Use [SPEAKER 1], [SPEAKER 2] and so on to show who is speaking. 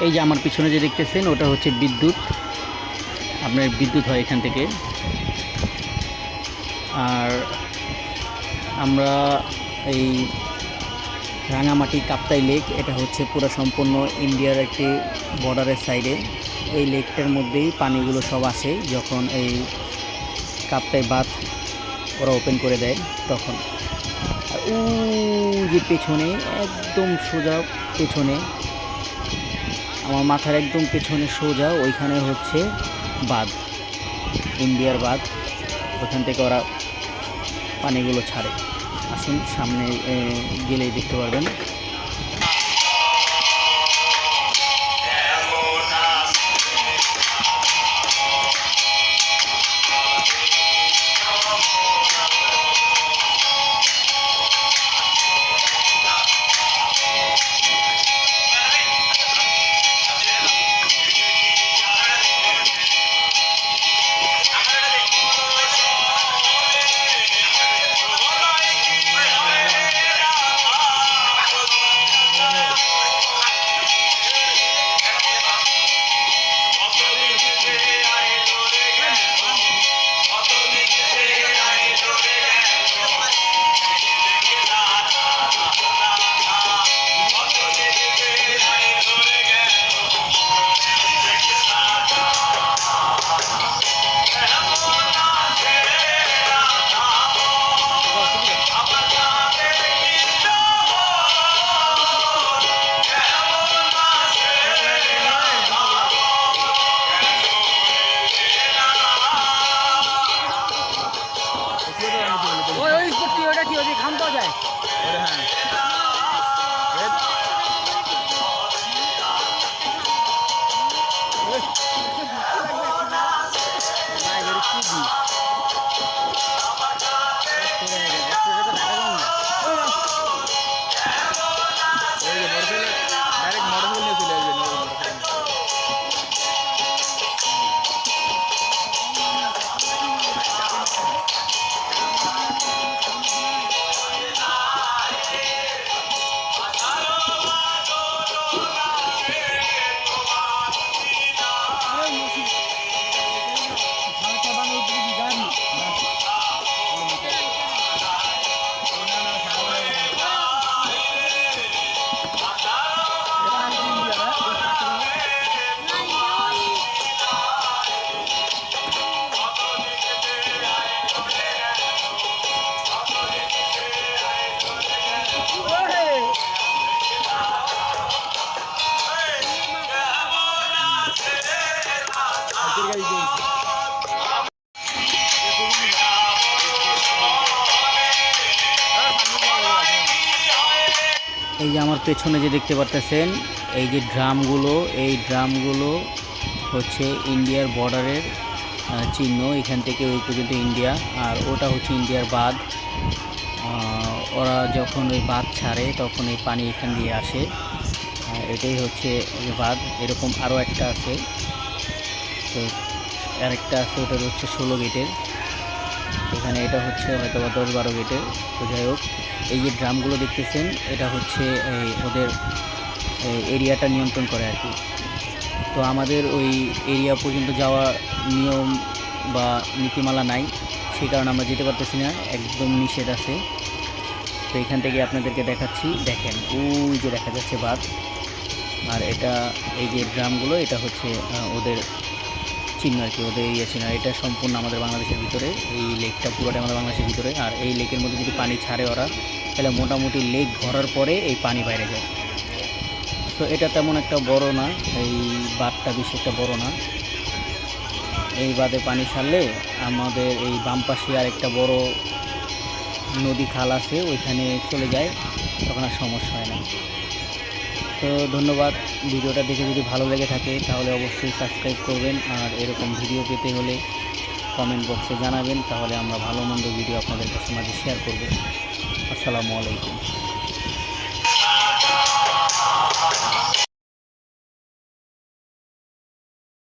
[SPEAKER 1] এই যে আমার পিছনে যে দেখতেছেন ওটা হচ্ছে বিদ্যুৎ, আপনার বিদ্যুৎ হয় এখান থেকে। আর আমরা এই রাঙামাটি কাপ্তাই লেক, এটা হচ্ছে পুরো সম্পূর্ণ ইন্ডিয়ার একটি বর্ডারের সাইডে। এই লেকটার মধ্যেই পানিগুলো সব আসে যখন এই কাপ্তাই বাঁধ ওরা ওপেন করে দেয় তখন। আর ও যে পেছনে, একদম সোজা পেছনে, আমার মাথার একদম পেছনে সোজা ওইখানে হচ্ছে বাঁধ, ইন্ডিয়ার বাঁধ। ওখান থেকে ওরা পানিগুলো ছাড়ে। আসুন সামনে গেলেই দেখতে পারবেন। ওটা কি ওই খান পাওয়া যায়? এই যে আমার পেছনে যে দেখতে পারতেছেন এই যে ড্রামগুলো, এই ড্রামগুলো হচ্ছে ইন্ডিয়ার বর্ডারের চিহ্ন। এখান থেকে ওই পর্যন্ত ইন্ডিয়া, আর ওটা হচ্ছে ইন্ডিয়ার বাঁধ। ওরা যখন ওই বাঁধ ছাড়ে তখন এই পানি এখান দিয়ে আসে। এটাই হচ্ছে বাঁধ। এরকম আরও একটা আছে, তো আরেকটা আছে, ওটা হচ্ছে 16 গেটের। এখানে এটা হচ্ছে হয়তো বা 10-12 গেটের। তো যাই হোক, এই যে ড্রামগুলো দেখতেছেন এটা হচ্ছে ওদের এরিয়াটা নিয়ন্ত্রণ করে আর কি। তো আমাদের ওই এরিয়া পর্যন্ত যাওয়া নিয়ম বা নীতিমালা নাই, সেই কারণে আমরা যেতে পারতেছি না, একদম নিষেধ আছে। তো এখান থেকে আপনাদেরকে দেখাচ্ছি, দেখেন ওই যে দেখা যাচ্ছে বাঁধ। আর এটা এই যে ড্রামগুলো, এটা হচ্ছে ওদের চিহ্ন আর কি, ওদের এরিয়া চিহ্ন। এটা সম্পূর্ণ আমাদের বাংলাদেশের ভিতরে, এই লেকটা পুরোটাই আমাদের বাংলাদেশের ভিতরে। আর এই লেকের মধ্যে যদি পানি ছাড়ে ওরা, তাহলে মোটামুটি লেক ভরার পরে এই পানি বাইরে যায়। তো এটা তেমন একটা বড় না, এই বাঁধটা বেশি একটা বড় না। এই বাঁধে পানি ছাড়লে আমাদের এই বাম পাশে আর একটা বড় নদী খাল আছে, ওইখানে চলে যায়, তখন আর সমস্যা হয় না। তো ধন্যবাদ। ভিডিওটা দেখে যদি ভালো লেগে থাকে তাহলে অবশ্যই সাবস্ক্রাইব করবেন, আর এরকম ভিডিও পেতে হলে কমেন্ট বক্সে জানাবেন, তাহলে আমরা ভালো মন্দ ভিডিও আপনাদের কাছে মাঝে শেয়ার করব। আসসালামু আলাইকুম।